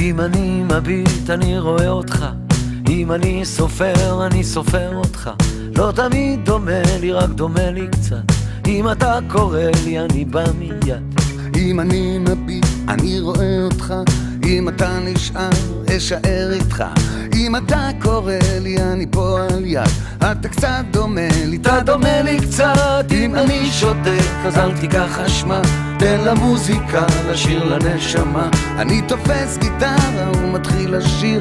אם אני מביט אני רואה אותך, אם אני סופר אני סופר אותך. לא תמיד דומה לי, רק דומה לי קצת. אם אתה קורא לי אני בא מיד. אם אני מביט אני רואה אותך, אם אתה נשאר אשאר איתך. אם אתה קורא לי אני פה על יד. אתה קצת דומה לי, אתה דומה לי קצת. אם אני שותק אז אל תיקח אשמה, תן למוזיקה לשיר לנשמה. אני תופס גיטרה ומתחיל לשיר,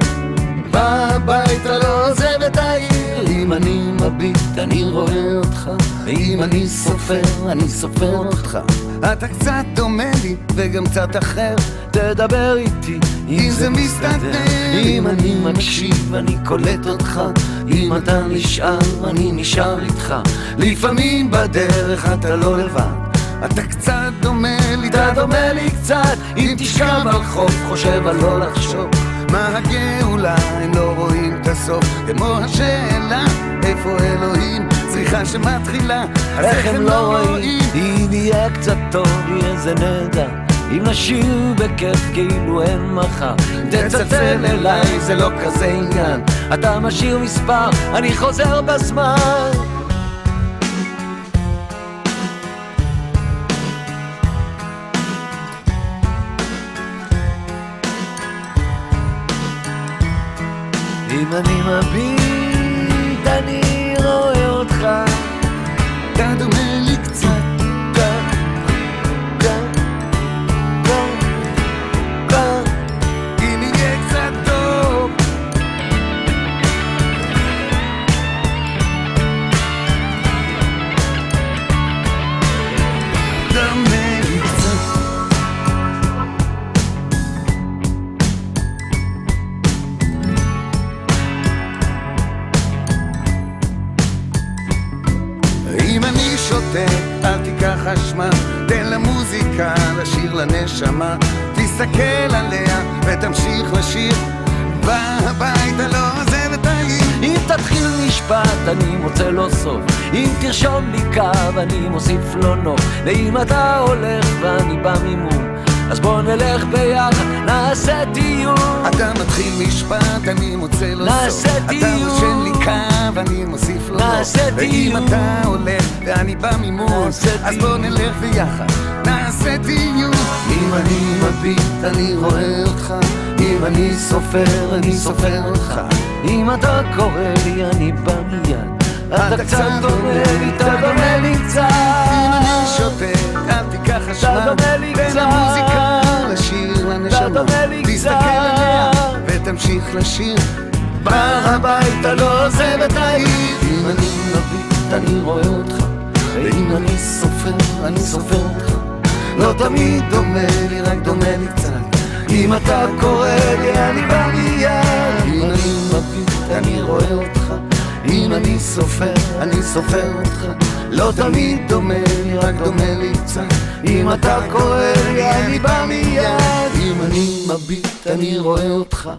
בא הביתה לא עוזב את העיר. אם אני מביט אני רואה אותך, ואם אני סופר אני סופר אותך. אתה קצת דומה לי וגם קצת אחר, תדבר איתי אם זה מסתדר. אם אני מקשיב אני קולט אותך, אם אתה נשאר אני נשאר איתך. לפעמים בדרך אתה לא לבד, אתה קצת דומה לי, אתה דומה לי קצת. אם תשכב על חוף חושב על לא לחשוב, מה הגאולה הם לא רואים את הסוף. כמו השאלה איפה אלוהים, צריכה שמתחילה אז איך הם לא רואים. אם יהיה קצת טוב יהיה זה נהדר, אם נשאיר בכיף כאילו אין מחר. תצלצל אליי זה לא כזה עניין, אתה משאיר מספר אני חוזר בזמן. אם אני מביט אני רואה אותך, אתה דומה לי קצת. אם יהיה קצת טוב דומה לי קצת. אם אני שותק אל תיקח אשמה, תן למוזיקה לשיר לנשמה. תסתכל עליה ותמשיך לשיר, בא הביתה לא עוזב את העיר. אם תתחיל משפט אני מוצא לו סוף, אם תרשום לי קו אני מוסיף לו נוף. ואם אתה הולך ואני בא ממול, אז בוא נלך ביחד נעשה טיול. אתה מתחיל משפט אני מוצא לו סוף, נעשה טיול. אתה רושם לי קו אני מוסיף לו נוף. ואם אתה הולך ואני בא ממול, אז בוא נלך ביחד נעשה טיול. אם אני מביט אני רואה אותך, אם אני סופר אני סופר אותך. אם אתה קורא לי אני בא מיד, אתה קצת דומה לי, אתה דומה לי קצת. אם אני שותק אל תיקח אשמה, תן למוזיקה לשיר לנשמה. תסתכל עליה ותמשיך לשיר, בא הביתה לא עוזב את העיר. אם אני מביט אני רואה אותך, ואם אני סופר אני סופר אותך. לא תמיד דומה לי, רק דומה לי קצת. אם אתה קורא לי אני בא מיד. אם אני מביט אני רואה אותך, אם אני סופר אני סופר אותך. לא תמיד דומה לי, רק דומה לי קצת. אם אתה קורא לי אני בא מיד. אם אני מביט אני רואה אותך,